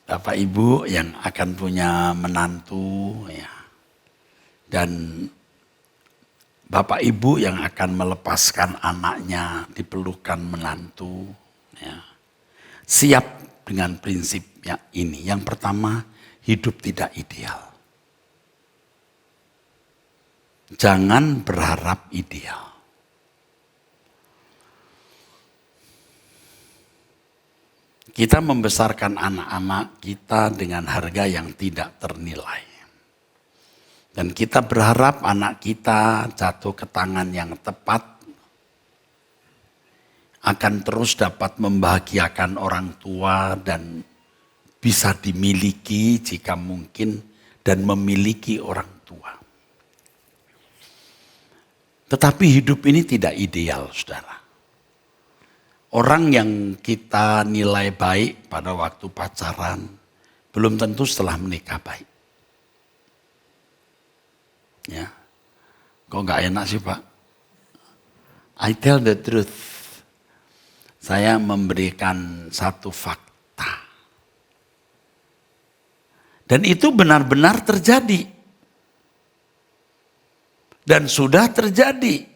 Bapak Ibu yang akan punya menantu ya. Dan Bapak Ibu yang akan melepaskan anaknya di pelukan menantu ya. Siap dengan prinsipnya ini. Yang pertama, hidup tidak ideal. Jangan berharap ideal. Kita membesarkan anak-anak kita dengan harga yang tidak ternilai. Dan kita berharap anak kita jatuh ke tangan yang tepat, akan terus dapat membahagiakan orang tua dan bisa dimiliki jika mungkin dan memiliki orang tua. Tetapi hidup ini tidak ideal, saudara. Orang yang kita nilai baik pada waktu pacaran, belum tentu setelah menikah baik. Ya, kok gak enak sih Pak? I tell the truth. Saya memberikan satu fakta. Dan itu benar-benar terjadi. Dan sudah terjadi.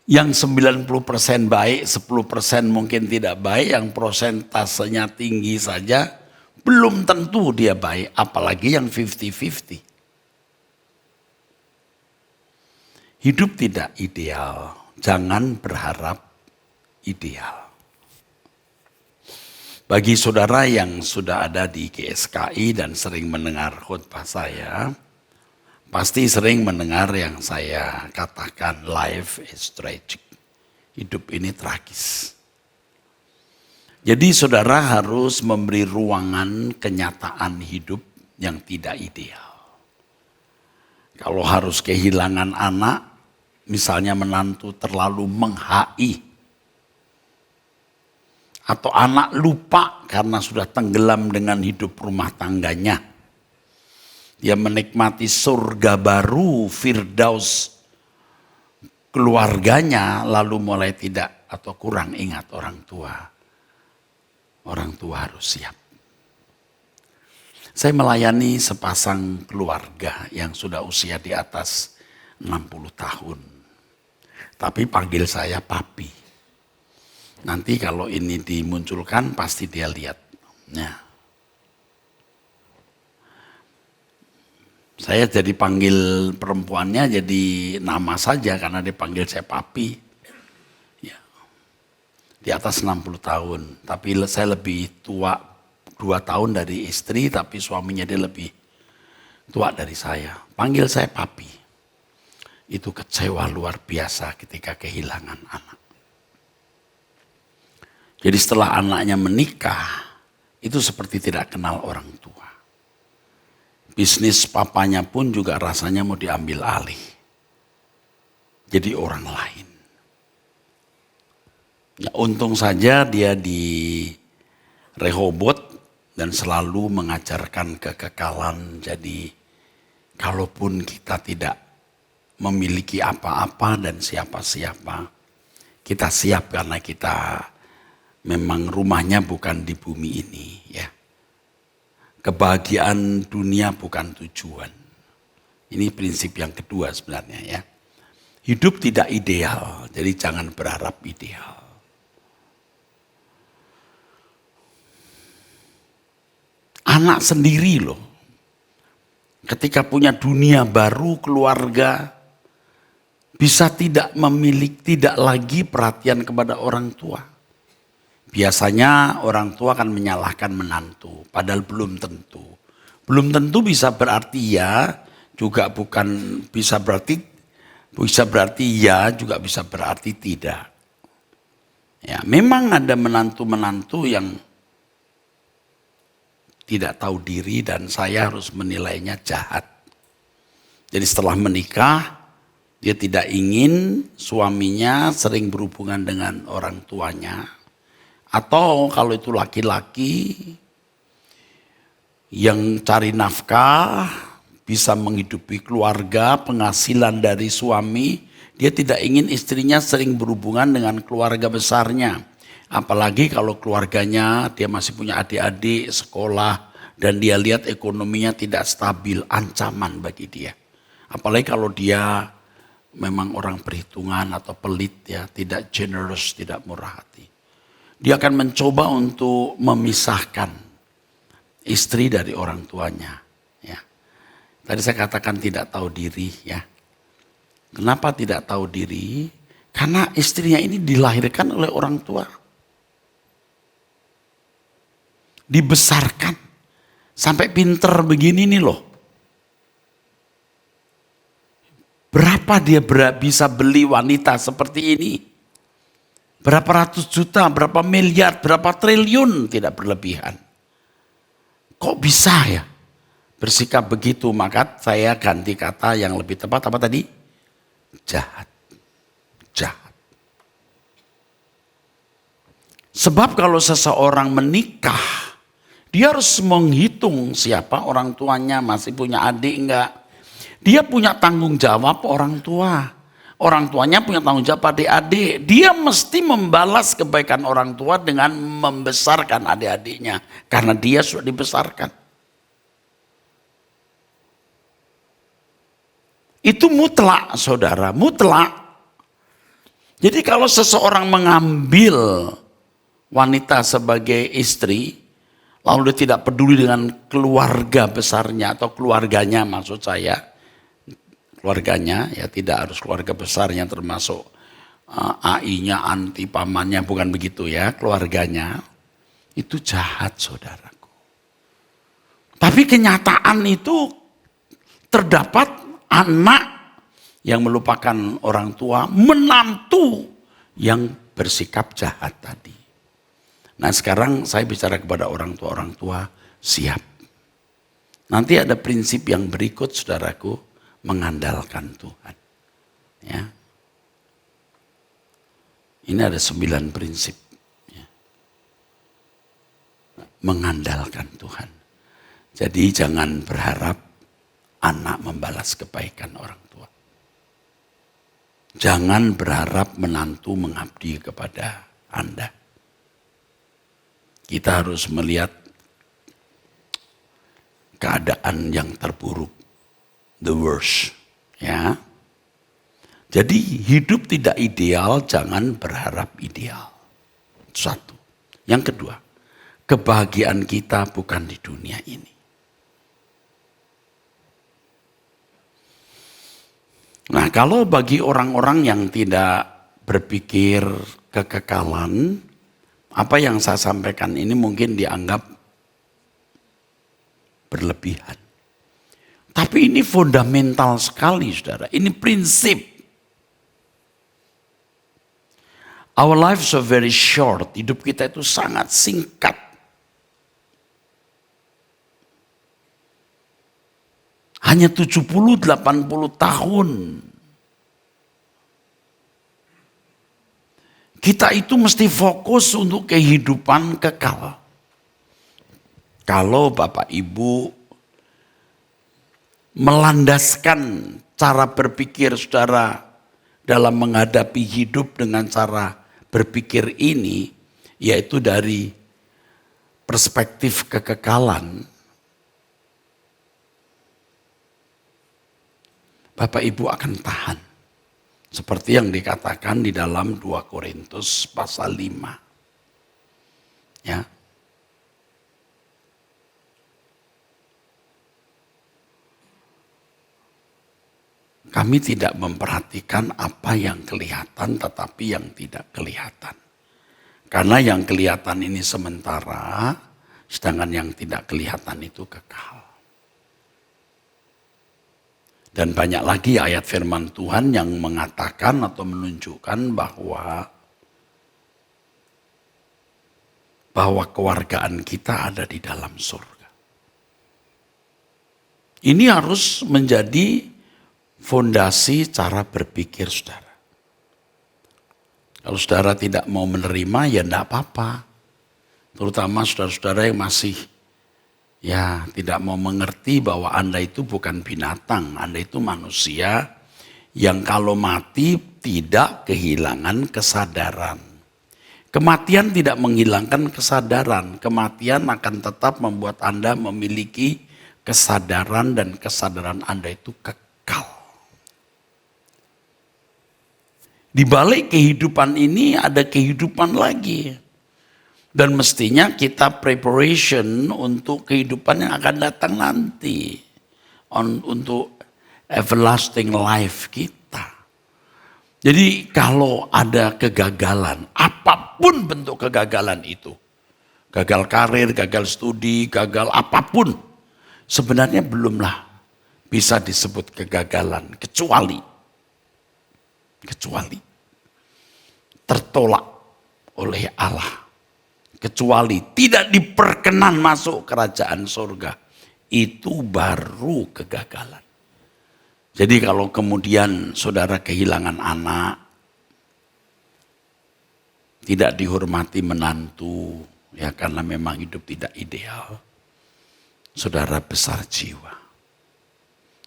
Yang 90% baik, 10% mungkin tidak baik, yang prosentasenya tinggi saja, belum tentu dia baik, apalagi yang 50-50. Hidup tidak ideal, jangan berharap ideal. Bagi saudara yang sudah ada di GSKI dan sering mendengar khotbah saya, pasti sering mendengar yang saya katakan life is tragic. Hidup ini tragis. Jadi saudara harus memberi ruangan kenyataan hidup yang tidak ideal. Kalau harus kehilangan anak, misalnya menantu terlalu menghai, atau anak lupa karena sudah tenggelam dengan hidup rumah tangganya. Dia menikmati surga baru, Firdaus keluarganya, lalu mulai tidak atau kurang ingat orang tua. Orang tua harus siap. Saya melayani sepasang keluarga yang sudah usia di atas 60 tahun. Tapi panggil saya papi. Nanti kalau ini dimunculkan pasti dia lihat. Nah. Saya jadi panggil perempuannya jadi nama saja karena dipanggil saya papi. Ya. Di atas 60 tahun. Tapi saya lebih tua 2 tahun dari istri, tapi suaminya dia lebih tua dari saya. Panggil saya papi. Itu kecewa luar biasa ketika kehilangan anak. Jadi setelah anaknya menikah, itu seperti tidak kenal orang tua. Bisnis papanya pun juga rasanya mau diambil alih. Jadi orang lain. Ya, untung saja dia di Rehoboth dan selalu mengajarkan kekekalan. Jadi kalaupun kita tidak memiliki apa-apa dan siapa-siapa, kita siap karena kita memang rumahnya bukan di bumi ini ya. Kebahagiaan dunia bukan tujuan. Ini prinsip yang kedua sebenarnya ya. Hidup tidak ideal, jadi jangan berharap ideal. Anak sendiri loh, ketika punya dunia baru, keluarga, bisa tidak memiliki, tidak lagi perhatian kepada orang tua. Biasanya orang tua akan menyalahkan menantu, padahal belum tentu. Belum tentu bisa berarti ya, juga bukan bisa berarti ya, juga bisa berarti tidak. Ya, memang ada menantu-menantu yang tidak tahu diri dan saya harus menilainya jahat. Jadi setelah menikah, dia tidak ingin suaminya sering berhubungan dengan orang tuanya. Atau kalau itu laki-laki yang cari nafkah, bisa menghidupi keluarga, penghasilan dari suami, Dia tidak ingin istrinya sering berhubungan dengan keluarga besarnya. Apalagi kalau keluarganya dia masih punya adik-adik sekolah dan dia lihat ekonominya tidak stabil, ancaman bagi dia. Apalagi kalau dia memang orang perhitungan atau pelit ya, tidak generous, tidak murah hati. Dia akan mencoba untuk memisahkan istri dari orang tuanya. Ya. Tadi saya katakan tidak tahu diri ya. Kenapa tidak tahu diri? Karena istrinya ini dilahirkan oleh orang tua. Dibesarkan. Sampai pinter begini nih loh. Berapa dia bisa beli wanita seperti ini? Berapa ratus juta, berapa miliar, berapa triliun, tidak berlebihan. Kok bisa ya bersikap begitu? Maka saya ganti kata yang lebih tepat apa tadi? Jahat. Jahat. Sebab kalau seseorang menikah, dia harus menghitung siapa orang tuanya, masih punya adik enggak. Dia punya tanggung jawab orang tua. Orang tuanya punya tanggung jawab adik-adik. Dia mesti membalas kebaikan orang tua dengan membesarkan adik-adiknya. Karena dia sudah dibesarkan. Itu mutlak saudara, mutlak. Jadi kalau seseorang mengambil wanita sebagai istri, lalu dia tidak peduli dengan keluarga besarnya atau keluarganya maksud saya, keluarganya ya tidak harus keluarga besarnya termasuk AI-nya, anti pamannya, bukan begitu ya, keluarganya itu jahat saudaraku. Tapi kenyataan itu terdapat anak yang melupakan orang tua, menantu yang bersikap jahat tadi. Nah sekarang saya bicara kepada orang tua, siap. Nanti ada prinsip yang berikut saudaraku, mengandalkan Tuhan. Ya. Ini ada 9 prinsip. Ya. Mengandalkan Tuhan. Jadi jangan berharap anak membalas kebaikan orang tua. Jangan berharap menantu mengabdi kepada Anda. Kita harus melihat keadaan yang terburuk, the worst, ya. Jadi hidup tidak ideal, jangan berharap ideal. Satu. Yang kedua, kebahagiaan kita bukan di dunia ini. Nah, kalau bagi orang-orang yang tidak berpikir kekekalan, apa yang saya sampaikan ini mungkin dianggap berlebihan. Tapi ini fundamental sekali, saudara. Ini prinsip. Our lives are very short. Hidup kita itu sangat singkat. Hanya 70-80 tahun. Kita itu mesti fokus untuk kehidupan kekal. Kalau Bapak Ibu melandaskan cara berpikir saudara dalam menghadapi hidup dengan cara berpikir ini, yaitu dari perspektif kekekalan, Bapak Ibu akan tahan. Seperti yang dikatakan di dalam 2 Korintus pasal 5. Ya. Kami tidak memperhatikan apa yang kelihatan tetapi yang tidak kelihatan. Karena yang kelihatan ini sementara, sedangkan yang tidak kelihatan itu kekal. Dan banyak lagi ayat firman Tuhan yang mengatakan atau menunjukkan bahwa kewargaan kita ada di dalam surga. Ini harus menjadi fondasi cara berpikir saudara. Kalau saudara tidak mau menerima ya enggak apa-apa. Terutama saudara-saudara yang masih tidak mau mengerti bahwa Anda itu bukan binatang, Anda itu manusia yang kalau mati tidak kehilangan kesadaran. Kematian tidak menghilangkan kesadaran. Kematian akan tetap membuat Anda memiliki kesadaran dan kesadaran Anda itu kekal. Di balik kehidupan ini ada kehidupan lagi. Dan mestinya kita preparation untuk kehidupan yang akan datang nanti. Untuk everlasting life kita. Jadi kalau ada kegagalan, apapun bentuk kegagalan itu. Gagal karir, gagal studi, gagal apapun. Sebenarnya belumlah bisa disebut kegagalan. Kecuali tertolak oleh Allah. Kecuali tidak diperkenan masuk kerajaan surga. Itu baru kegagalan. Jadi kalau kemudian saudara kehilangan anak, tidak dihormati menantu, ya karena memang hidup tidak ideal, saudara besar jiwa.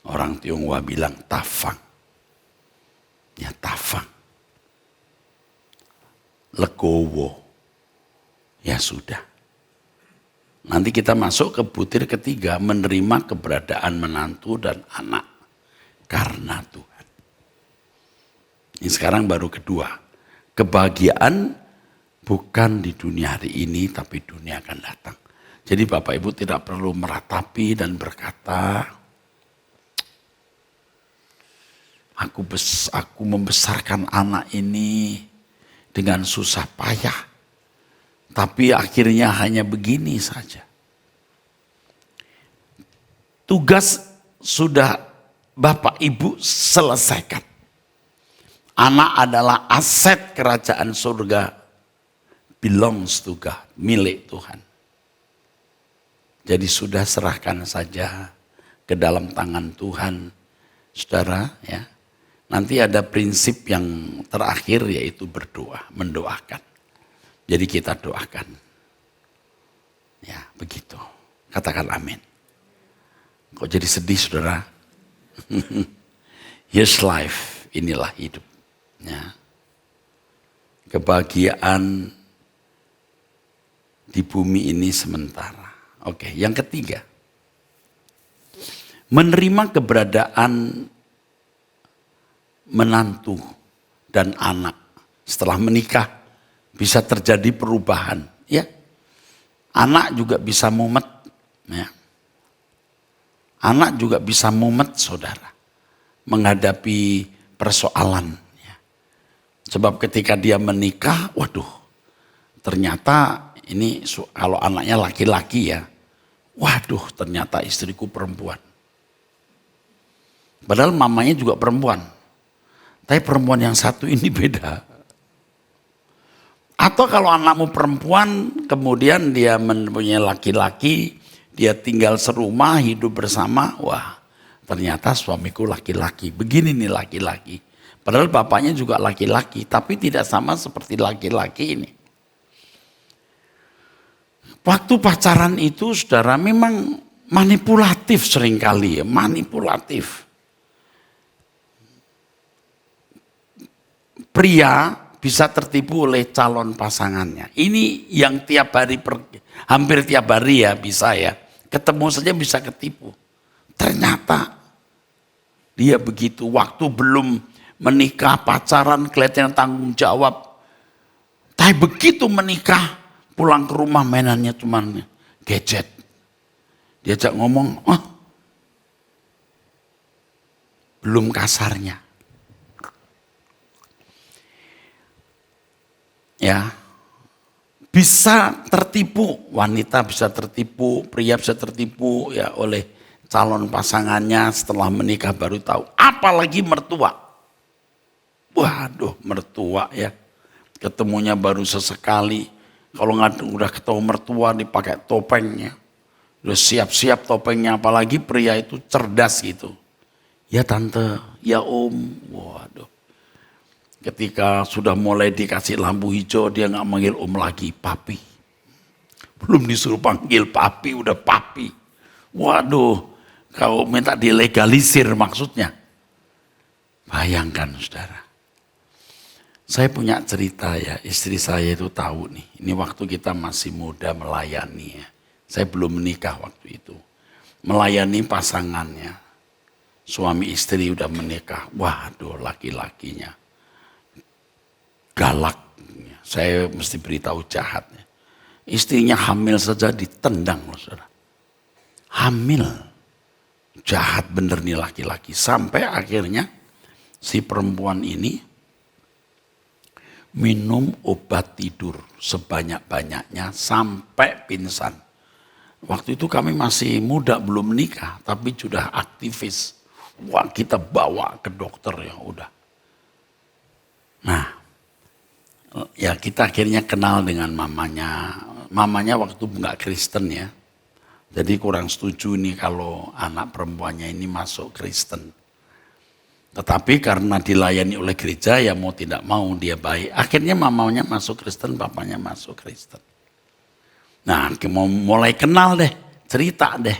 Orang Tionghoa bilang tafang. Ya tafang. Legowo. Ya sudah. Nanti kita masuk ke butir ketiga, menerima keberadaan menantu dan anak. Karena Tuhan. Ini sekarang baru kedua. Kebahagiaan bukan di dunia hari ini, tapi dunia akan datang. Jadi Bapak Ibu tidak perlu meratapi dan berkata, aku membesarkan anak ini dengan susah payah. Tapi akhirnya hanya begini saja. Tugas sudah Bapak Ibu selesaikan. Anak adalah aset kerajaan surga. Belongs to God, milik Tuhan. Jadi sudah serahkan saja ke dalam tangan Tuhan. Saudara ya. Nanti ada prinsip yang terakhir yaitu berdoa, mendoakan. Jadi kita doakan. Ya begitu. Katakan amin. Kok jadi sedih saudara? Here's life, inilah hidup. Ya. Kebahagiaan di bumi ini sementara. Oke, yang ketiga. Menerima keberadaan menantu dan anak. Setelah menikah bisa terjadi perubahan. Ya. Anak juga bisa mumet. Ya. Anak juga bisa mumet saudara. Menghadapi persoalan. Ya. Sebab ketika dia menikah, waduh. Ternyata ini kalau anaknya laki-laki ya. Waduh ternyata istriku perempuan. Padahal mamanya juga perempuan. Tapi perempuan yang satu ini beda. Atau kalau anakmu perempuan, kemudian dia mempunyai laki-laki, dia tinggal serumah, hidup bersama, wah ternyata suamiku laki-laki, begini nih laki-laki. Padahal bapaknya juga laki-laki, tapi tidak sama seperti laki-laki ini. Waktu pacaran itu saudara memang manipulatif seringkali ya, manipulatif. Pria bisa tertipu oleh calon pasangannya. Ini yang tiap hari, hampir tiap hari ya bisa ya. Ketemu saja bisa ketipu. Ternyata dia begitu, waktu belum menikah, pacaran, kelihatan tanggung jawab. Tapi begitu menikah, pulang ke rumah mainannya cuma gadget. Diajak ngomong, belum kasarnya. Ya, bisa tertipu, wanita bisa tertipu, pria bisa tertipu ya oleh calon pasangannya setelah menikah baru tahu. Apalagi mertua. Waduh, mertua ya. Ketemunya baru sesekali. Kalau nggak udah ketemu mertua dipakai topengnya. Udah siap-siap topengnya, apalagi pria itu cerdas gitu. Ya tante, ya om, waduh. Ketika sudah mulai dikasih lampu hijau, dia nggak manggil om lagi, papi. Belum disuruh panggil papi, udah papi. Waduh, kau minta dilegalisir maksudnya. Bayangkan saudara. Saya punya cerita ya, istri saya itu tahu nih. Ini waktu kita masih muda melayani ya. Saya belum menikah waktu itu. Melayani pasangannya. Suami istri udah menikah. Waduh, laki-lakinya galak. Saya mesti beritahu jahatnya. Istrinya hamil saja ditendang loh saudara. Hamil. Jahat bener nih laki-laki. Sampai akhirnya si perempuan ini minum obat tidur sebanyak-banyaknya sampai pingsan. Waktu itu kami masih muda, belum menikah, tapi sudah aktivis. Wah, kita bawa ke dokter ya udah. Nah, ya kita akhirnya kenal dengan mamanya. Mamanya waktu itu nggak Kristen ya. Jadi kurang setuju nih kalau anak perempuannya ini masuk Kristen. Tetapi karena dilayani oleh gereja ya mau tidak mau dia baik. Akhirnya mamanya masuk Kristen, papanya masuk Kristen. Nah mau mulai kenal deh, cerita deh.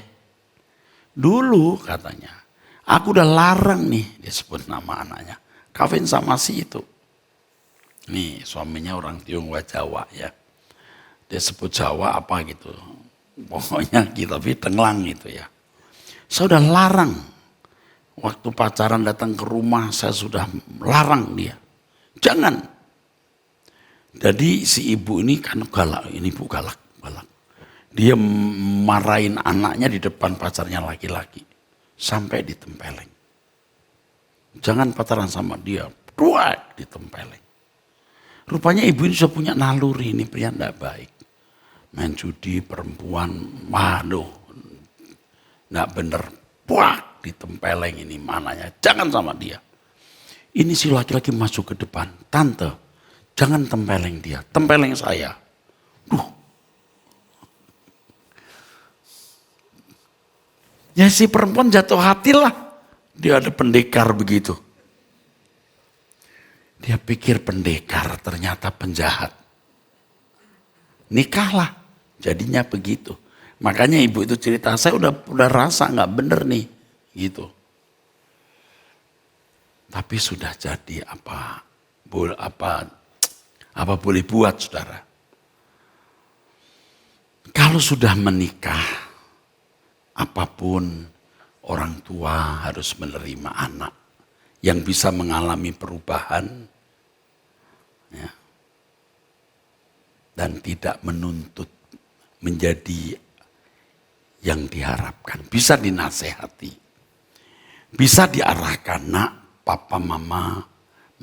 Dulu katanya, aku udah larang nih, dia sebut nama anaknya. Kawin sama si itu. Nih suaminya orang Tionghoa Jawa ya. Dia sebut Jawa apa gitu. Pokoknya kita tenglang gitu ya. Saya udah larang. Waktu pacaran datang ke rumah saya sudah larang dia. Jangan. Jadi si ibu ini kan galak, ini ibu galak. Dia marahin anaknya di depan pacarnya laki-laki. Sampai ditempeleng. Jangan pacaran sama dia. Duak ditempeleng. Rupanya ibu ini sudah punya naluri, ini pria tidak baik. Main judi, perempuan, waduh. Tidak bener. Puak. Ditempeleng ini mananya, jangan sama dia. Ini si laki-laki masuk ke depan, tante, jangan tempeleng dia, tempeleng saya. Ya si perempuan jatuh hati lah, dia ada pendekar begitu. Dia pikir pendekar, ternyata penjahat. Nikahlah, jadinya begitu. Makanya ibu itu cerita, saya udah rasa nggak bener nih. Gitu. Tapi sudah jadi apa boleh buat saudara. Kalau sudah menikah, apapun orang tua harus menerima anak yang bisa mengalami perubahan ya, dan tidak menuntut menjadi yang diharapkan. Bisa dinasehati. Bisa diarahkan, nak, papa, mama,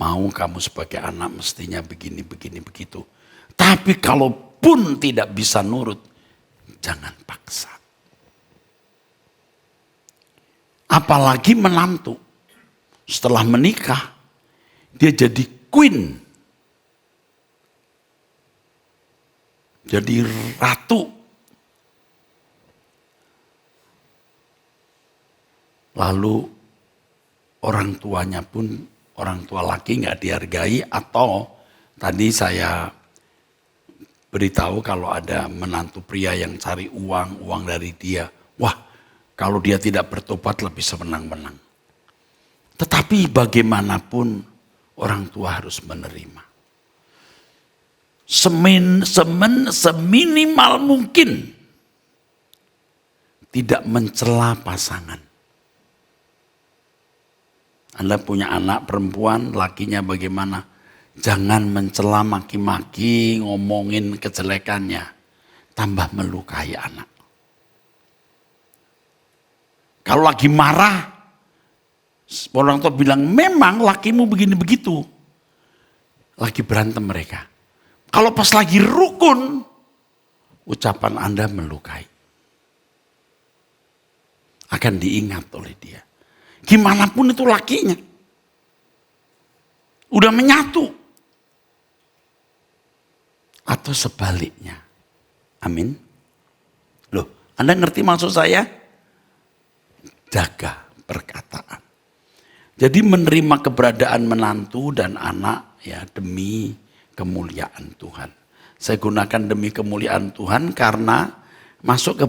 mau kamu sebagai anak mestinya begini, begitu. Tapi kalaupun tidak bisa nurut, jangan paksa. Apalagi menantu, setelah menikah, dia jadi queen. Jadi ratu. Lalu orang tuanya pun, orang tua laki nggak dihargai, atau tadi saya beritahu kalau ada menantu pria yang cari uang dari dia. Wah, kalau dia tidak bertobat lebih semenang-menang. Tetapi bagaimanapun orang tua harus menerima. Seminimal mungkin tidak mencela pasangan. Anda punya anak perempuan, lakinya bagaimana? Jangan mencela, maki-maki, ngomongin kejelekannya. Tambah melukai anak. Kalau lagi marah, orang tua bilang, memang lakimu begini begitu. Lagi berantem mereka. Kalau pas lagi rukun, ucapan Anda melukai. Akan diingat oleh dia. Gimana pun itu lakinya. Udah menyatu. Atau sebaliknya. Amin. Loh, Anda ngerti maksud saya? Jaga perkataan. Jadi menerima keberadaan menantu dan anak ya demi kemuliaan Tuhan. Saya gunakan demi kemuliaan Tuhan karena masuk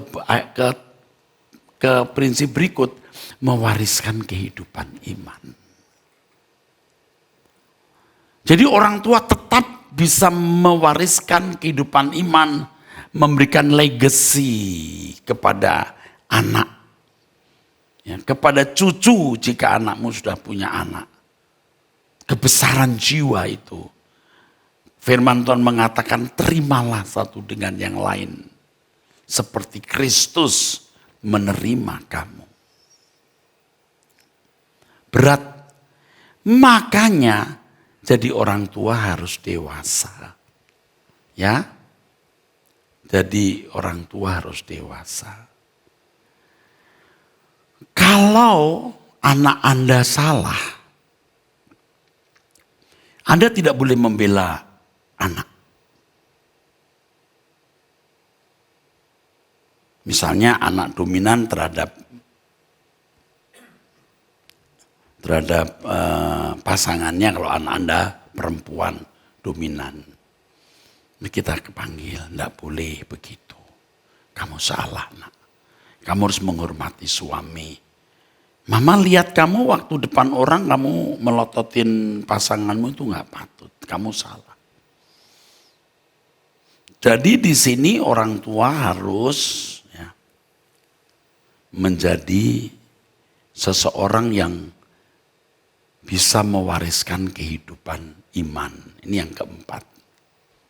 ke prinsip berikut. Mewariskan kehidupan iman. Jadi orang tua tetap bisa mewariskan kehidupan iman, memberikan legacy kepada anak. Ya, kepada cucu jika anakmu sudah punya anak. Kebesaran jiwa itu. Firman Tuhan mengatakan terimalah satu dengan yang lain. Seperti Kristus menerima kamu. Berat. Makanya jadi orang tua harus dewasa. Ya. Jadi orang tua harus dewasa. Kalau anak Anda salah, Anda tidak boleh membela anak. Misalnya anak dominan terhadap pasangannya, kalau anak Anda perempuan dominan. Kita kepanggil, tidak boleh begitu. Kamu salah, nak. Kamu harus menghormati suami. Mama lihat kamu waktu depan orang kamu melototin pasanganmu itu nggak patut. Kamu salah. Jadi di sini orang tua harus ya, menjadi seseorang yang bisa mewariskan kehidupan iman. Ini yang keempat.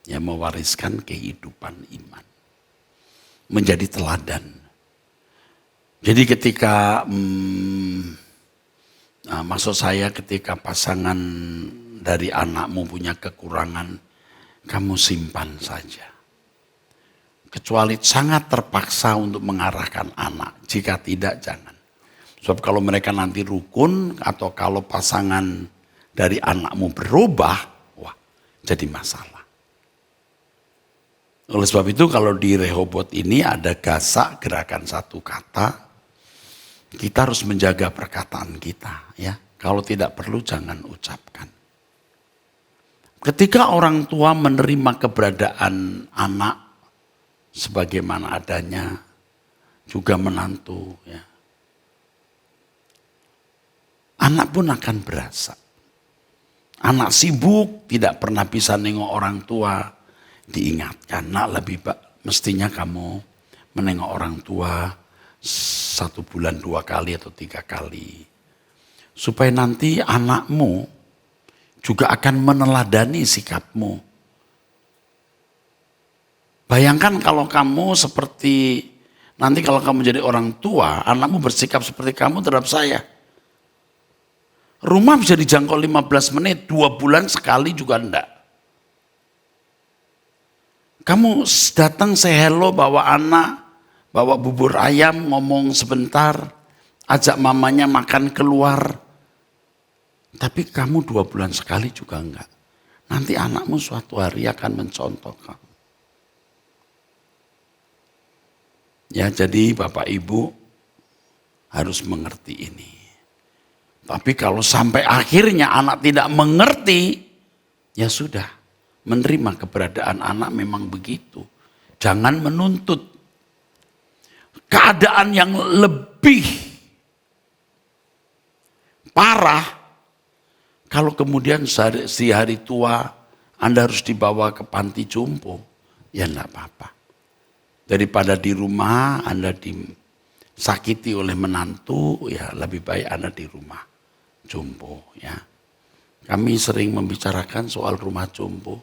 Ya, mewariskan kehidupan iman. Menjadi teladan. Jadi ketika, maksud saya ketika pasangan dari anakmu punya kekurangan, kamu simpan saja. Kecuali sangat terpaksa untuk mengarahkan anak. Jika tidak, jangan. Sebab kalau mereka nanti rukun atau kalau pasangan dari anakmu berubah, wah jadi masalah. Oleh sebab itu kalau di Rehobot ini ada gasak gerakan satu kata, kita harus menjaga perkataan kita. Ya, kalau tidak perlu jangan ucapkan. Ketika orang tua menerima keberadaan anak sebagaimana adanya, juga menantu, ya, anak pun akan berasa. Anak sibuk, tidak pernah bisa nengok orang tua, diingatkan, nak lebih mestinya kamu menengok orang tua 1 bulan 2 kali atau 3 kali. Supaya nanti anakmu juga akan meneladani sikapmu. Bayangkan kalau kamu seperti, nanti kalau kamu jadi orang tua, anakmu bersikap seperti kamu terhadap saya. Rumah bisa dijangkau 15 menit, 2 bulan sekali juga enggak. Kamu datang say hello, bawa anak, bawa bubur ayam, ngomong sebentar, ajak mamanya makan keluar. Tapi kamu 2 bulan sekali juga enggak. Nanti anakmu suatu hari akan mencontoh kamu. Ya, jadi Bapak Ibu harus mengerti ini. Tapi kalau sampai akhirnya anak tidak mengerti, ya sudah, menerima keberadaan anak memang begitu. Jangan menuntut keadaan yang lebih parah. Kalau kemudian di hari tua Anda harus dibawa ke panti jompo, ya enggak apa-apa. Daripada di rumah Anda disakiti oleh menantu, ya lebih baik Anda di rumah jompo, ya. Kami sering membicarakan soal rumah jompo.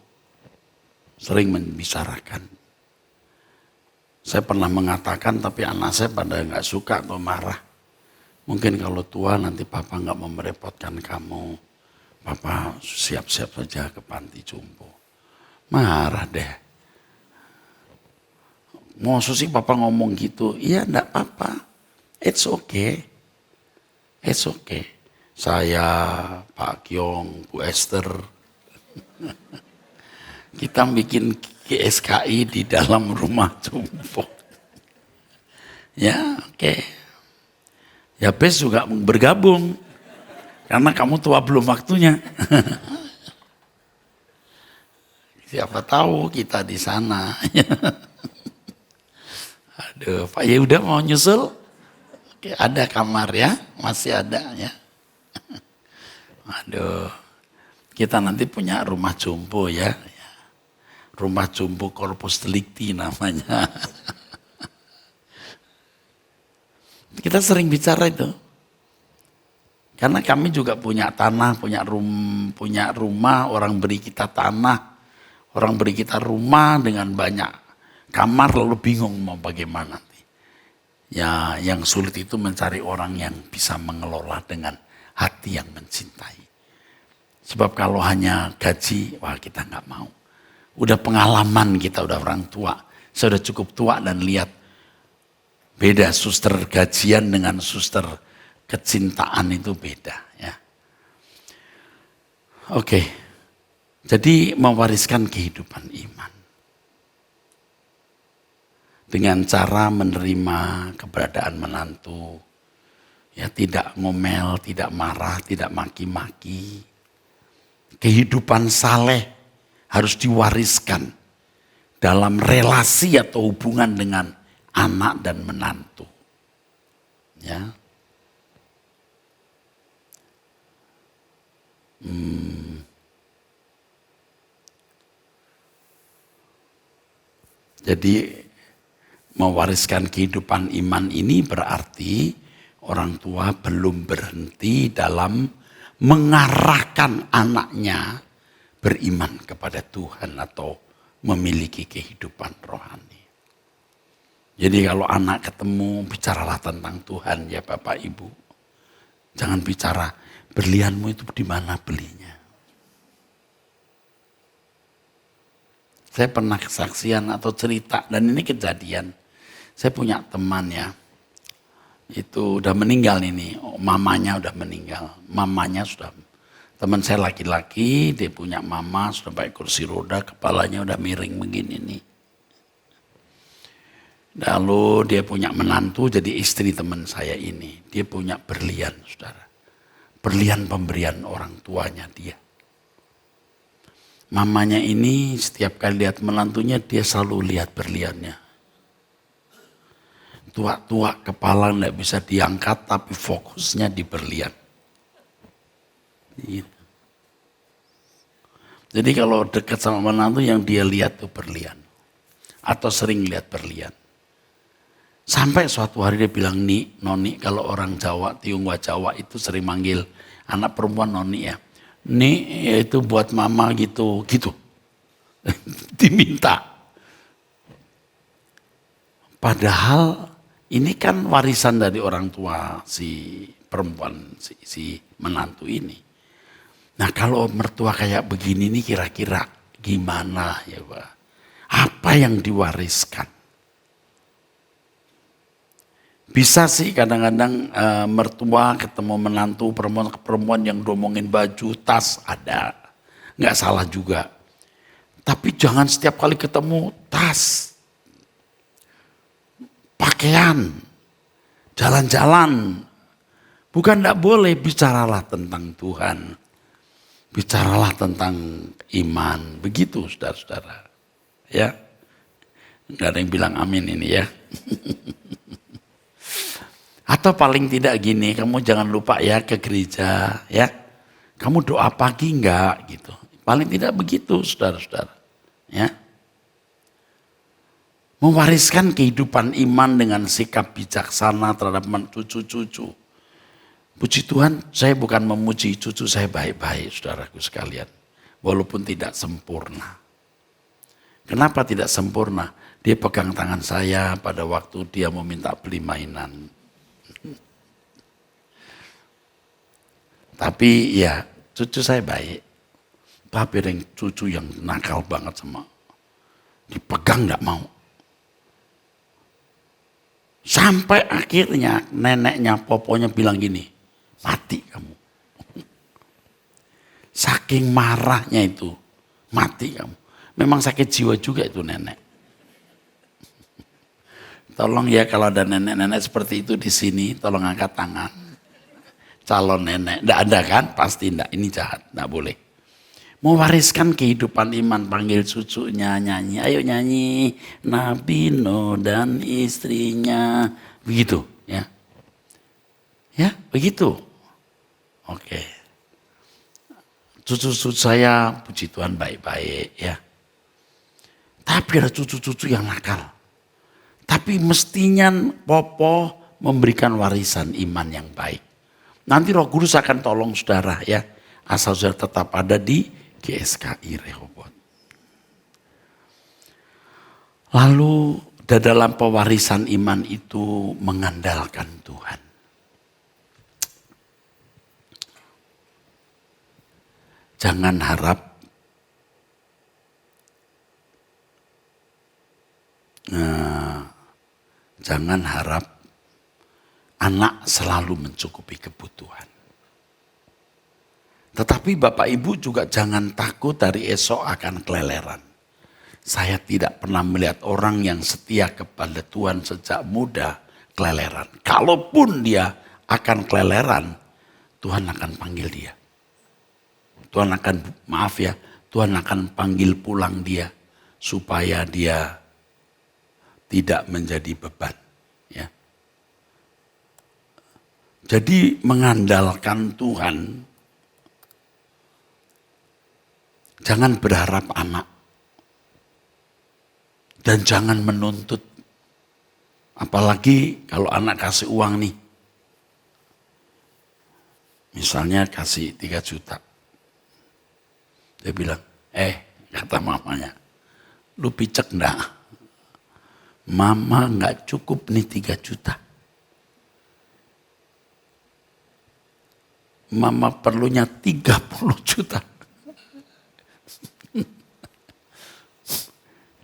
Sering membicarakan. Saya pernah mengatakan tapi anak saya pada nggak suka atau marah. Mungkin kalau tua nanti papa nggak mau merepotkan kamu. Papa siap-siap saja ke panti jompo. Marah deh. Maksud sih papa ngomong gitu? Iya enggak apa-apa. It's okay. It's okay. Saya, Pak Kyong, Bu Esther. Kita bikin GSKI di dalam rumah jompo. Ya oke. Ya Bes juga bergabung. Karena kamu tua belum waktunya. Siapa tahu kita di sana. Aduh, Pak Yehuda mau nyusul? Oke, ada kamar ya, masih ada ya. Aduh, Kita nanti punya rumah jompo ya. Rumah jompo Corpus Delicti namanya. Kita sering bicara itu. Karena kami juga punya tanah, punya rumah, orang beri kita tanah, orang beri kita rumah dengan banyak kamar, lalu bingung mau bagaimana. Ya, yang sulit itu mencari orang yang bisa mengelola dengan hati yang mencintai. Sebab kalau hanya gaji, wah kita nggak mau. Udah pengalaman kita, udah orang tua. Saya udah cukup tua dan lihat beda suster gajian dengan suster kecintaan itu beda ya. Oke, jadi mewariskan kehidupan iman. Dengan cara menerima keberadaan menantu. Ya, tidak ngomel, tidak marah, tidak maki-maki. Kehidupan saleh harus diwariskan dalam relasi atau hubungan dengan anak dan menantu. Ya. Jadi mewariskan kehidupan iman ini berarti orang tua belum berhenti dalam mengarahkan anaknya beriman kepada Tuhan atau memiliki kehidupan rohani. Jadi kalau anak ketemu, bicaralah tentang Tuhan ya Bapak Ibu. Jangan bicara berlianmu itu di mana belinya. Saya pernah kesaksian atau cerita dan ini kejadian. Saya punya teman ya, itu udah meninggal ini, mamanya udah meninggal, mamanya sudah, teman saya laki-laki, dia punya mama, sudah pakai kursi roda, kepalanya udah miring begini nih. Lalu dia punya menantu, jadi istri teman saya ini, dia punya berlian, saudara. Berlian pemberian orang tuanya dia. Mamanya ini setiap kali lihat menantunya, dia selalu lihat berliannya. Tua-tua kepala nggak bisa diangkat, tapi fokusnya di berlian. Gitu. Jadi kalau dekat sama menantu yang dia lihat tuh berlian. Atau sering lihat berlian. Sampai suatu hari dia bilang, Noni, kalau orang Jawa, Tionghoa Jawa itu sering manggil anak perempuan Noni ya. Itu buat mama gitu. Diminta. Padahal ini kan warisan dari orang tua si perempuan, si menantu ini. Nah kalau mertua kayak begini nih kira-kira gimana ya Pak? Apa yang diwariskan? Bisa sih kadang-kadang mertua ketemu menantu perempuan yang domongin baju, tas ada. Nggak salah juga. Tapi jangan setiap kali ketemu tas, pakaian, jalan-jalan. Bukan nggak boleh, bicaralah tentang Tuhan. Bicaralah tentang iman. Begitu saudara-saudara. Ya, nggak ada yang bilang amin ini ya. Atau paling tidak gini, kamu jangan lupa ya ke gereja ya. Kamu doa pagi enggak gitu. Paling tidak begitu saudara-saudara. Ya. Mewariskan kehidupan iman dengan sikap bijaksana terhadap cucu-cucu. Puji Tuhan, saya bukan memuji cucu saya baik-baik saudaraku sekalian. Walaupun tidak sempurna. Kenapa tidak sempurna? Dia pegang tangan saya pada waktu dia mau minta beli mainan. Tapi ya cucu saya baik. Tapi ada yang cucu yang nakal banget sama. Dipegang gak mau. Sampai akhirnya neneknya poponya bilang gini. Mati kamu. Saking marahnya itu. Mati kamu. Memang sakit jiwa juga itu nenek. Tolong ya kalau ada nenek-nenek seperti itu di sini. Tolong angkat tangan. Calon nenek, enggak ada kan? Pasti enggak, ini jahat, enggak boleh. Mewariskan kehidupan iman, panggil cucunya nyanyi, ayo nyanyi, Nabi Nuh dan istrinya, begitu ya. Ya, begitu. Oke. cucu-cucu saya puji Tuhan baik-baik ya. Tapi ada cucu-cucu yang nakal. Tapi mestinya Popo memberikan warisan iman yang baik. Nanti Roh Kudus akan tolong saudara ya. Asal saudara tetap ada di GSKI Rehoboth. Lalu dalam pewarisan iman itu mengandalkan Tuhan. Jangan harap anak selalu mencukupi kebutuhan. Tetapi Bapak Ibu juga jangan takut dari esok akan keleleran. Saya tidak pernah melihat orang yang setia kepada Tuhan sejak muda keleleran. Kalaupun dia akan keleleran, Tuhan akan panggil dia. Tuhan akan panggil pulang dia supaya dia tidak menjadi beban. Ya. Jadi mengandalkan Tuhan, jangan berharap anak. Dan jangan menuntut. Apalagi kalau anak kasih uang nih. Misalnya kasih 3 juta. Dia bilang, kata mamanya, lu picek enggak? Mama enggak cukup nih 3 juta. Mama perlunya 30 juta.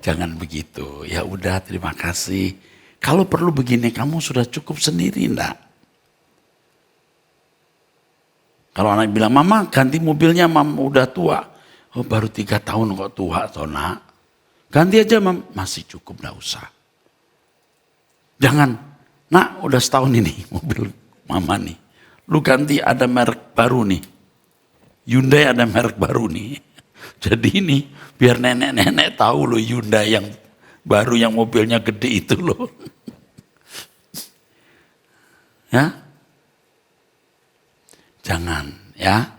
Jangan begitu. Ya udah, terima kasih. Kalau perlu begini, kamu sudah cukup sendiri enggak? Kalau anak bilang, Mama ganti mobilnya, Mama udah tua. Oh baru 3 tahun kok tua toh nak. Ganti aja masih cukup, enggak usah. Jangan, nak udah setahun ini mobil mama nih. Lu ganti ada merek baru nih. Hyundai ada merek baru nih. Jadi ini biar nenek-nenek tahu loh Hyundai yang baru yang mobilnya gede itu loh. Ya. Jangan ya.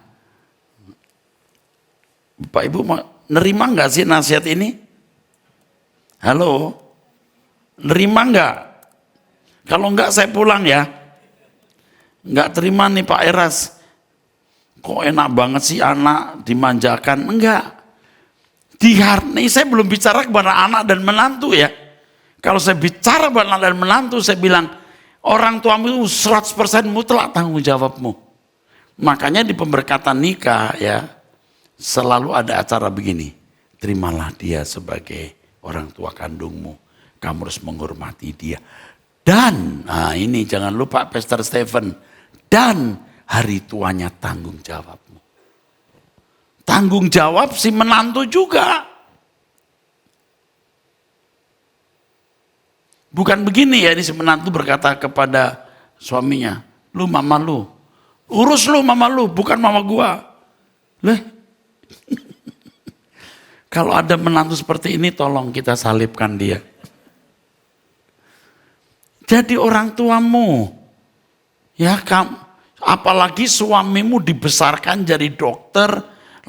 Bapak Ibu mau nerima enggak sih nasihat ini? Halo? Nerima enggak? Kalau enggak saya pulang ya. Enggak terima nih Pak Eras. Kok enak banget sih anak dimanjakan? Enggak. Nih saya belum bicara kepada anak dan menantu ya. Kalau saya bicara kepada anak dan menantu saya bilang orang tuamu itu 100% mutlak tanggung jawabmu. Makanya di pemberkatan nikah ya selalu ada acara begini. Terimalah dia sebagai orang tua kandungmu. Kamu harus menghormati dia. Dan, ini jangan lupa Pastor Stephen. Dan hari tuanya tanggung jawabmu. Tanggung jawab si menantu juga. Bukan begini ya, ini si menantu berkata kepada suaminya. Lu mama lu. Urus lu mama lu, bukan mama gua. Kalau ada menantu seperti ini tolong kita salibkan dia. Jadi orang tuamu, ya apalagi suamimu dibesarkan jadi dokter,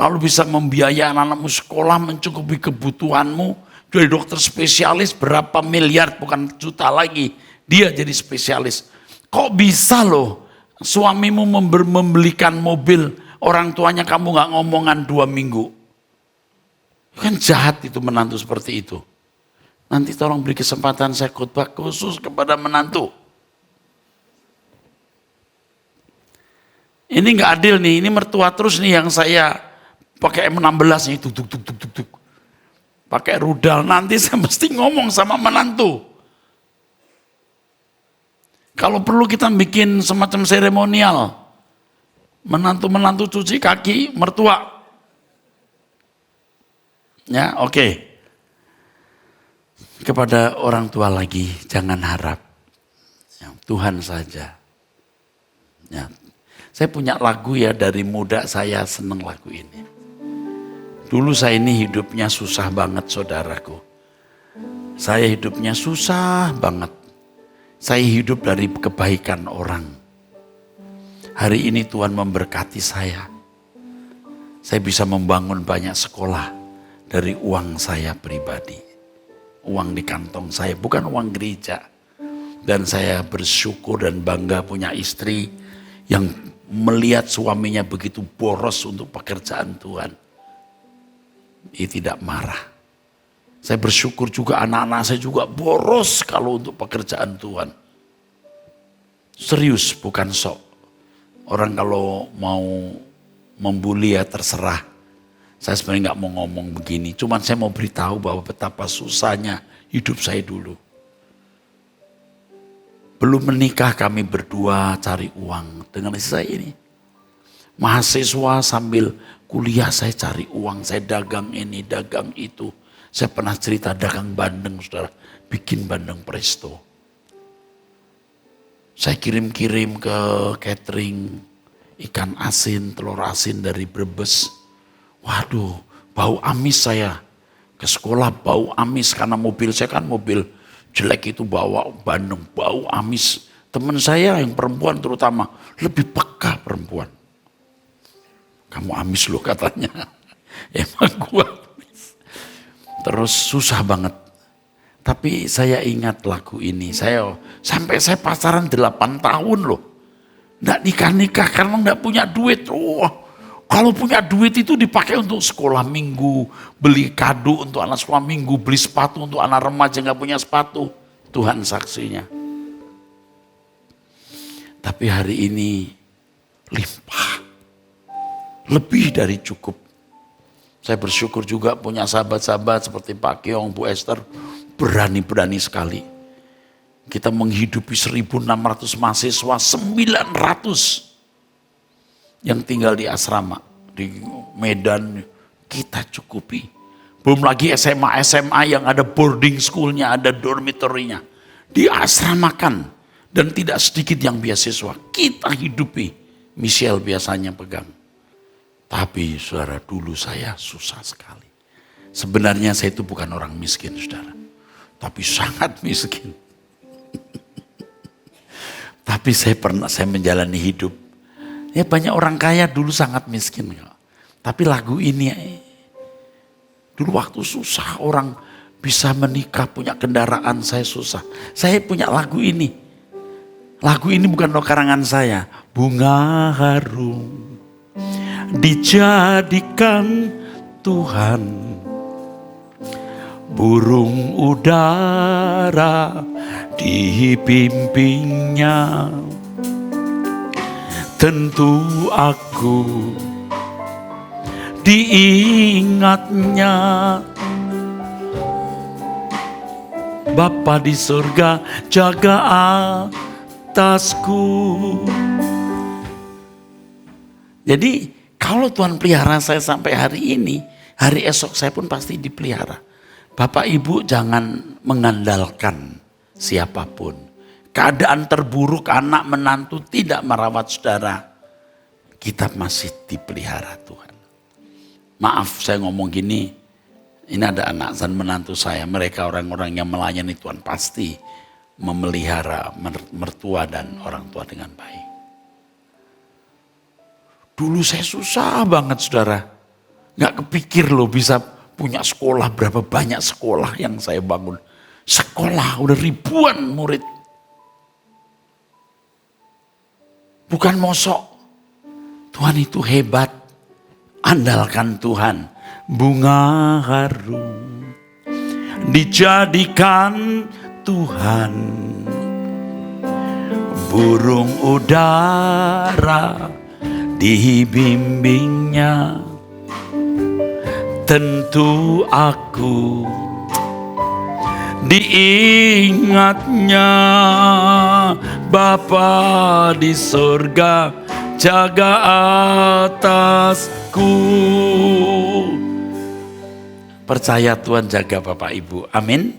lalu bisa membiayai anak-anakmu sekolah, mencukupi kebutuhanmu, jadi dokter spesialis berapa miliar, bukan juta lagi, dia jadi spesialis. Kok bisa loh suamimu membelikan mobil, orang tuanya kamu gak ngomongan 2 minggu. Kan jahat itu menantu seperti itu. Nanti tolong beri kesempatan saya khotbah khusus kepada menantu. Ini gak adil nih, ini mertua terus nih yang saya pakai M16 nih, tuk. Pakai rudal, nanti saya mesti ngomong sama menantu. Kalau perlu kita bikin semacam seremonial. Menantu-menantu cuci kaki mertua. Ya, oke. Kepada orang tua lagi, jangan harap. Ya, Tuhan saja. Ya. Saya punya lagu ya dari muda saya seneng lagu ini. Dulu saya ini hidupnya susah banget saudaraku. Saya hidupnya susah banget. Saya hidup dari kebaikan orang. Hari ini Tuhan memberkati saya. Saya bisa membangun banyak sekolah dari uang saya pribadi. Uang di kantong saya, bukan uang gereja. Dan saya bersyukur dan bangga punya istri yang melihat suaminya begitu boros untuk pekerjaan Tuhan. Ia tidak marah. Saya bersyukur juga anak-anak saya juga boros kalau untuk pekerjaan Tuhan. Serius, bukan sok. Orang kalau mau membuli ya terserah. Saya sebenarnya nggak mau ngomong begini. Cuman saya mau beritahu bahwa betapa susahnya hidup saya dulu. Belum menikah kami berdua cari uang dengan istri saya ini. Mahasiswa sambil kuliah saya cari uang. Saya dagang ini, dagang itu. Saya pernah cerita dagang bandeng, saudara. Bikin bandeng presto. Saya kirim-kirim ke catering. Ikan asin, telur asin dari Brebes. Waduh, bau amis saya. Ke sekolah bau amis karena mobil saya kan mobil jelek itu bawa bandeng, bau amis. Teman saya yang perempuan terutama, lebih peka perempuan. Kamu amis loh katanya. Emang gua amis. Terus susah banget. Tapi saya ingat lagu ini. Sampai saya pacaran 8 tahun loh. Nggak nikah-nikah karena nggak punya duit. Kalau punya duit itu dipakai untuk sekolah minggu, beli kado untuk anak sekolah minggu, beli sepatu untuk anak remaja nggak punya sepatu. Tuhan saksinya. Tapi hari ini limpah, lebih dari cukup. Saya bersyukur juga punya sahabat-sahabat seperti Pak Kiong, Bu Esther, berani-berani sekali. Kita menghidupi 1.600 mahasiswa, 900 yang tinggal di asrama, di Medan, kita cukupi. Belum lagi SMA yang ada boarding schoolnya, ada dormitorinya. Diasramakan dan tidak sedikit yang beasiswa. Kita hidupi, Michelle biasanya pegang. Tapi saudara, dulu saya susah sekali. Sebenarnya saya itu bukan orang miskin saudara. Tapi sangat miskin. Tapi saya menjalani hidup. Ya banyak orang kaya dulu sangat miskin. Tapi lagu ini, dulu waktu susah orang bisa menikah, punya kendaraan, saya susah. Saya punya lagu ini. Lagu ini bukan karangan saya. Bunga harum dijadikan Tuhan. Burung udara dibimbingnya. Tentu aku diingatnya. Bapa di surga jaga atasku. Jadi kalau Tuhan pelihara saya sampai hari ini, hari esok saya pun pasti dipelihara. Bapak Ibu jangan mengandalkan siapapun. Keadaan terburuk anak menantu tidak merawat saudara. Kita masih dipelihara Tuhan. Maaf saya ngomong gini. Ini ada anak dan menantu saya. Mereka orang-orang yang melayani Tuhan pasti memelihara mertua dan orang tua dengan baik. Dulu saya susah banget saudara. Gak kepikir loh bisa punya sekolah, berapa banyak sekolah yang saya bangun. Sekolah udah ribuan murid. Bukan mosok. Tuhan itu hebat. Andalkan Tuhan. Bunga harum dijadikan Tuhan. Burung udara dibimbingnya. Tentu aku diingatnya. Bapa di surga jaga atasku. Percaya Tuhan jaga Bapak Ibu. Amin.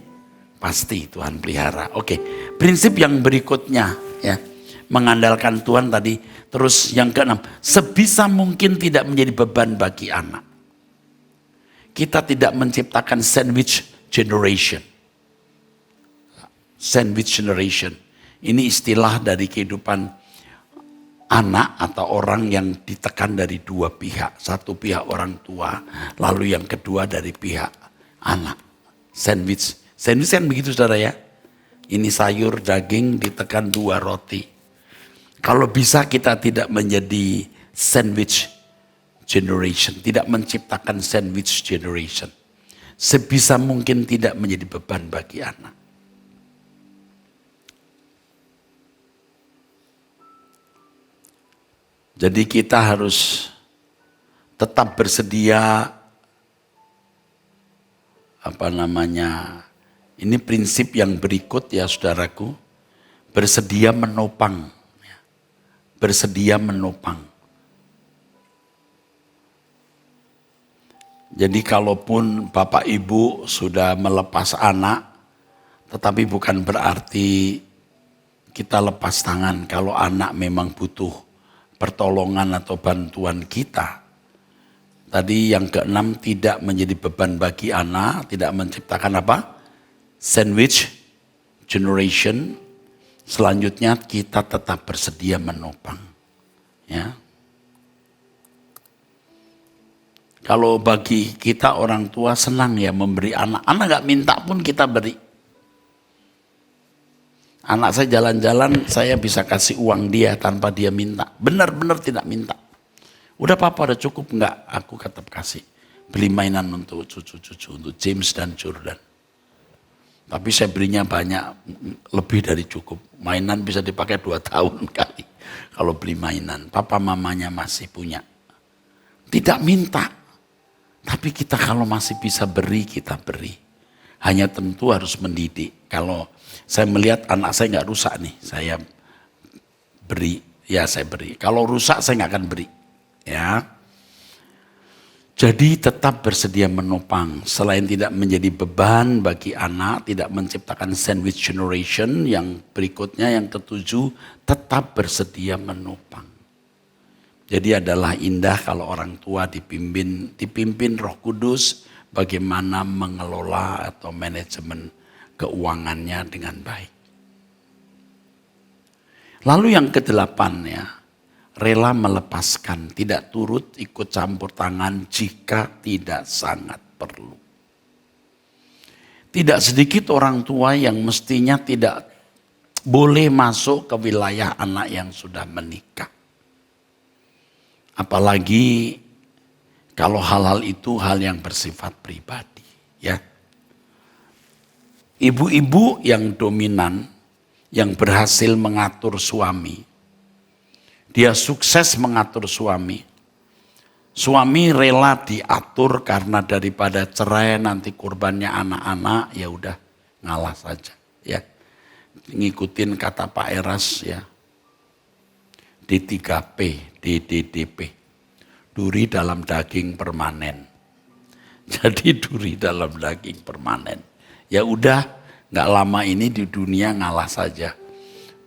Pasti Tuhan pelihara. Oke. Prinsip yang berikutnya ya. Mengandalkan Tuhan tadi. Terus yang keenam, sebisa mungkin tidak menjadi beban bagi anak. Kita tidak menciptakan sandwich generation. Sandwich generation. Ini istilah dari kehidupan anak atau orang yang ditekan dari dua pihak. Satu pihak orang tua, lalu yang kedua dari pihak anak. Sandwich. Sandwich kan begitu saudara ya. Ini sayur, daging, ditekan dua roti. Kalau bisa kita tidak menjadi sandwich generation. Tidak menciptakan sandwich generation. Sebisa mungkin tidak menjadi beban bagi anak. Jadi kita harus tetap bersedia, ini prinsip yang berikut ya saudaraku, bersedia menopang. Bersedia menopang. Jadi kalaupun Bapak Ibu sudah melepas anak, tetapi bukan berarti kita lepas tangan kalau anak memang butuh pertolongan atau bantuan kita. Tadi yang keenam, tidak menjadi beban bagi anak, tidak menciptakan apa? Sandwich generation. Selanjutnya kita tetap bersedia menopang. Ya. Kalau bagi kita orang tua senang ya memberi anak. Anak gak minta pun kita beri. Anak saya jalan-jalan, saya bisa kasih uang dia tanpa dia minta. Benar-benar tidak minta. Udah papa, udah cukup enggak? Aku tetap kasih. Beli mainan untuk cucu-cucu, untuk James dan Jordan. Tapi saya berinya banyak, lebih dari cukup. Mainan bisa dipakai 2 tahun kali. Kalau beli mainan, papa mamanya masih punya. Tidak minta. Tapi kita kalau masih bisa beri, kita beri. Hanya tentu harus mendidik. Kalau saya melihat anak saya nggak rusak nih, saya beri, ya saya beri. Kalau rusak saya nggak akan beri, ya. Jadi tetap bersedia menopang. Selain tidak menjadi beban bagi anak, tidak menciptakan sandwich generation. Yang berikutnya, yang ketujuh, tetap bersedia menopang. Jadi adalah indah kalau orang tua dipimpin Roh Kudus bagaimana mengelola atau manajemen keuangannya dengan baik. Lalu yang kedelapan ya, rela melepaskan, tidak turut ikut campur tangan jika tidak sangat perlu. Tidak sedikit orang tua yang mestinya tidak boleh masuk ke wilayah anak yang sudah menikah. Apalagi kalau hal-hal itu hal yang bersifat pribadi, ya. Ibu-ibu yang dominan, yang berhasil mengatur suami, dia sukses mengatur suami. Suami rela diatur karena daripada cerai nanti korbannya anak-anak, ya udah ngalah saja, ya. Ngikutin kata Pak Eras, ya. D3P, DDDP. Duri dalam daging permanen. Jadi duri dalam daging permanen. Ya udah, nggak lama ini di dunia ngalah saja.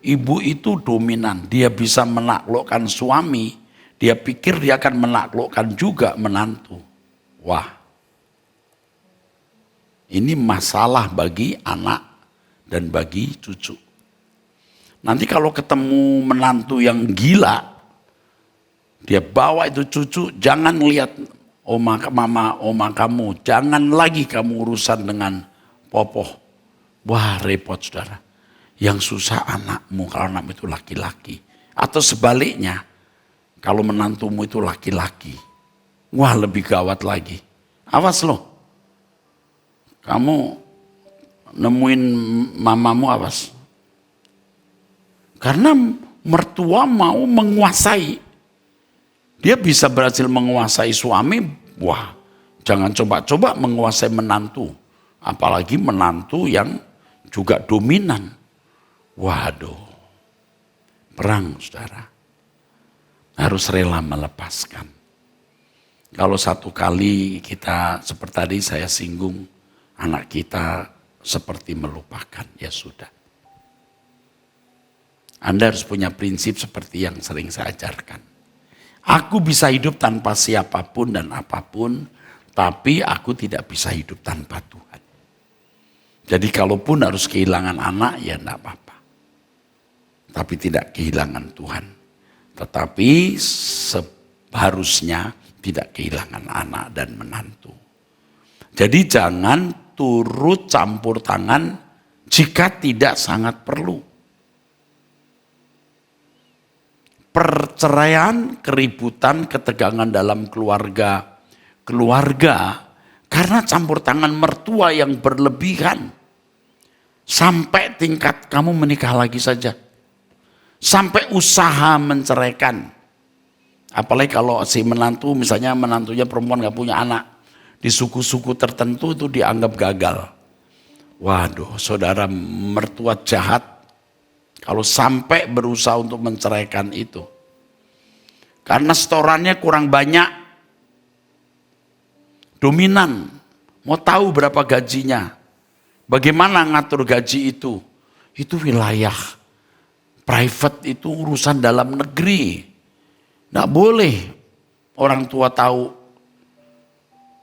Ibu itu dominan, dia bisa menaklukkan suami, dia pikir dia akan menaklukkan juga menantu. Wah, ini masalah bagi anak dan bagi cucu. Nanti kalau ketemu menantu yang gila, dia bawa itu cucu, jangan lihat oma kamu, jangan lagi kamu urusan dengan popoh. Wah repot saudara. Yang susah anakmu kalau anakmu itu laki-laki. Atau sebaliknya, kalau menantumu itu laki-laki. Wah lebih gawat lagi. Awas loh. Kamu nemuin mamamu awas. Karena mertua mau menguasai. Dia bisa berhasil menguasai suami. Wah jangan coba-coba menguasai menantu. Apalagi menantu yang juga dominan. Waduh, perang saudara. Harus rela melepaskan. Kalau satu kali kita, seperti tadi saya singgung, anak kita seperti melupakan, ya sudah. Anda harus punya prinsip seperti yang sering saya ajarkan. Aku bisa hidup tanpa siapapun dan apapun, tapi aku tidak bisa hidup tanpa Tuhan. Jadi kalaupun harus kehilangan anak, ya enggak apa-apa. Tapi tidak kehilangan Tuhan. Tetapi seharusnya tidak kehilangan anak dan menantu. Jadi jangan turut campur tangan jika tidak sangat perlu. Perceraian, keributan, ketegangan dalam keluarga karena campur tangan mertua yang berlebihan. Sampai tingkat kamu menikah lagi saja. Sampai usaha menceraikan. Apalagi kalau si menantu, misalnya menantunya perempuan gak punya anak. Di suku-suku tertentu itu dianggap gagal. Waduh, saudara, mertua jahat. Kalau sampai berusaha untuk menceraikan itu. Karena setorannya kurang banyak. Dominan. Mau tahu berapa gajinya. Bagaimana ngatur gaji itu? Itu wilayah private, itu urusan dalam negeri. Nggak boleh orang tua tahu.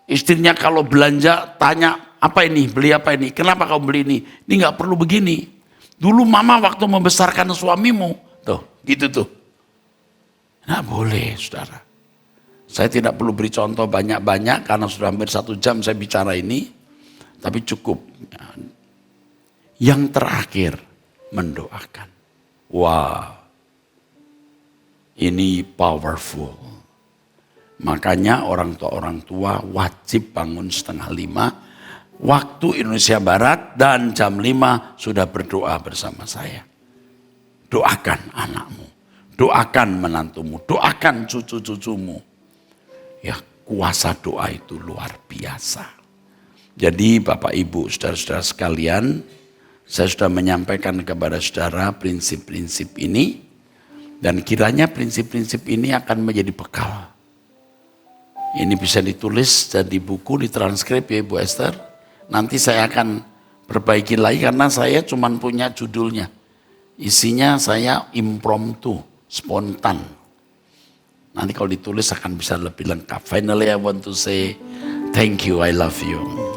Istrinya kalau belanja tanya, apa ini? Beli apa ini? Kenapa kau beli ini? Ini nggak perlu begini. Dulu mama waktu membesarkan suamimu. Tuh, gitu tuh. Nggak boleh, saudara. Saya tidak perlu beri contoh banyak-banyak karena sudah hampir 1 jam saya bicara ini. Tapi cukup. Yang terakhir, mendoakan. Wow, ini powerful. Makanya orang tua wajib bangun 4:30 waktu Indonesia Barat dan jam 5 sudah berdoa bersama saya. Doakan anakmu, doakan menantumu, doakan cucu-cucumu. Ya, kuasa doa itu luar biasa. Jadi Bapak Ibu, saudara-saudara sekalian, saya sudah menyampaikan kepada saudara prinsip-prinsip ini. Dan kiranya prinsip-prinsip ini akan menjadi bekal. Ini bisa ditulis dan di buku, ditranskrip ya Ibu Esther. Nanti saya akan perbaiki lagi karena saya cuma punya judulnya. Isinya saya impromptu, spontan. Nanti kalau ditulis akan bisa lebih lengkap. Finally I want to say thank you, I love you.